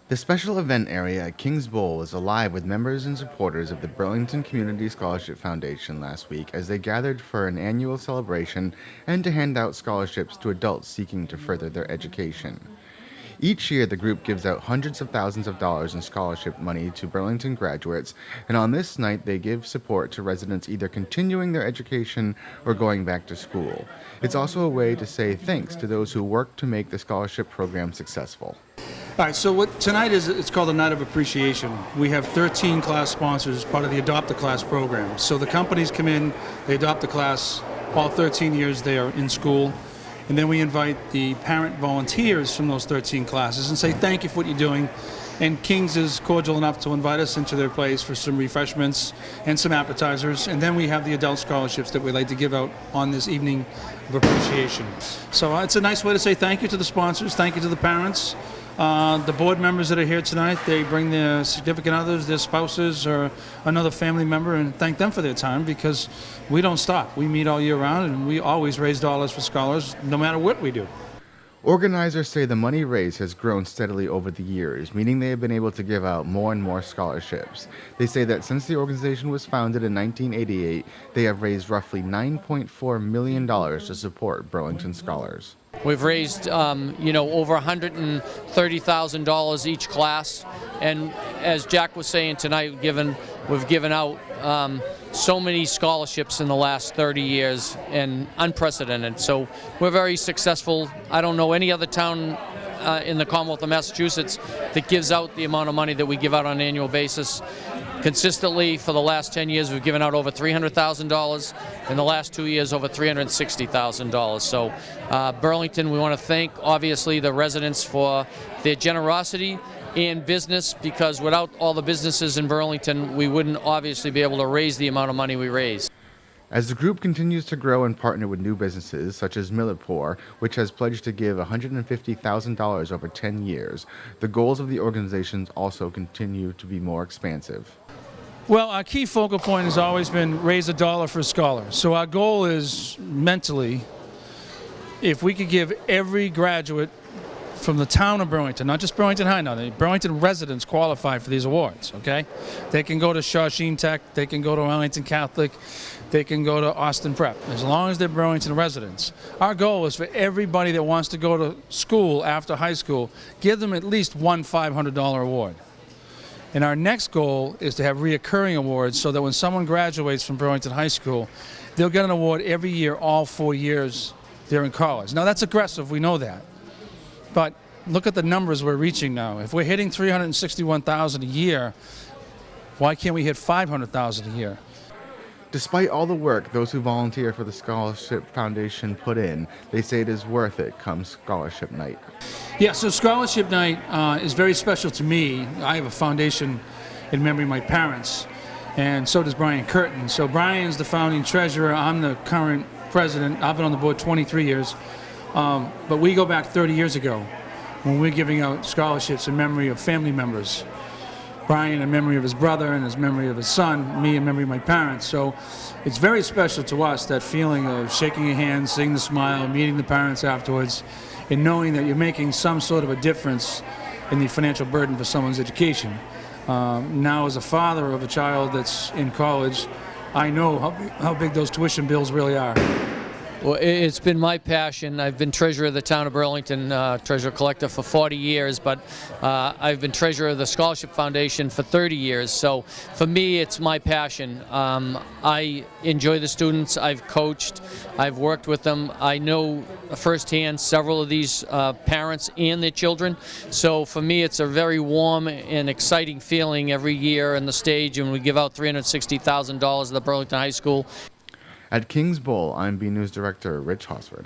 The special event area at Kings Bowl was alive with members and supporters of the Burlington Community Scholarship Foundation last week as they gathered for an annual celebration and to hand out scholarships to adults seeking to further their education. Each year, the group gives out hundreds of thousands of dollars in scholarship money to Burlington graduates, and on this night, they give support to residents either continuing their education or going back to school. It's also a way to say thanks to those who work to make the scholarship program successful. All right, so what tonight is, it's called a Night of Appreciation. We have 13 class sponsors as part of the Adopt a Class program. So the companies come in, they adopt a class, all 13 years they are in school, and then we invite the parent volunteers from those 13 classes and say thank you for what you're doing. And Kings is cordial enough to invite us into their place for some refreshments and some appetizers. And then we have the adult scholarships that we like to give out on this evening of appreciation. So it's a nice way to say thank you to the sponsors, thank you to the parents. The board members that are here tonight, they bring their significant others, their spouses, or another family member and thank them for their time because we don't stop. We meet all year round and we always raise dollars for scholars no matter what we do. Organizers say the money raised has grown steadily over the years, meaning they have been able to give out more and more scholarships. They say that since the organization was founded in 1988, they have raised roughly $9.4 million to support Burlington scholars. We've raised, over $130,000 each class, and as Jack was saying tonight, we've given out so many scholarships in the last 30 years, and unprecedented. So we're very successful. I don't know any other town in the Commonwealth of Massachusetts that gives out the amount of money that we give out on an annual basis. Consistently, for the last 10 years, we've given out over $300,000. In the last 2 years, over $360,000. So Burlington, we want to thank, obviously, the residents for their generosity and business, because without all the businesses in Burlington, we wouldn't obviously be able to raise the amount of money we raise. As the group continues to grow and partner with new businesses, such as Milletpour, which has pledged to give $150,000 over 10 years, the goals of the organization also continue to be more expansive. Well, our key focal point has always been raise a dollar for a scholar. So our goal is mentally, if we could give every graduate from the town of Burlington, not just Burlington High now, the Burlington residents qualify for these awards, okay? They can go to Shawsheen Tech, they can go to Arlington Catholic, they can go to Austin Prep, as long as they're Burlington residents. Our goal is for everybody that wants to go to school after high school, give them at least one $500 award. And our next goal is to have reoccurring awards so that when someone graduates from Burlington High School, they'll get an award every year, all 4 years they're in college. Now that's aggressive, we know that. But look at the numbers we're reaching now. If we're hitting $361,000 a year, why can't we hit $500,000 a year? Despite all the work those who volunteer for the Scholarship Foundation put in, they say it is worth it come Scholarship Night. Yeah, so Scholarship Night is very special to me. I have a foundation in memory of my parents, and so does Brian Curtin. So Brian's the founding treasurer. I'm the current president. I've been on the board 23 years. But we go back 30 years ago when we're giving out scholarships in memory of family members. Brian in memory of his brother and his memory of his son, me in memory of my parents. So it's very special to us, that feeling of shaking your hand, seeing the smile, meeting the parents afterwards, and knowing that you're making some sort of a difference in the financial burden for someone's education. Now, as a father of a child that's in college, I know how big those tuition bills really are. Well, it's been my passion. I've been treasurer of the town of Burlington, treasurer collector for 40 years, but I've been treasurer of the Scholarship Foundation for 30 years. So for me, it's my passion. I enjoy the students. I've coached. I've worked with them. I know firsthand several of these parents and their children. So for me, it's a very warm and exciting feeling every year on the stage, and we give out $360,000 at the Burlington High School. At Kings Bowl, I'm B News Director Rich Hosford.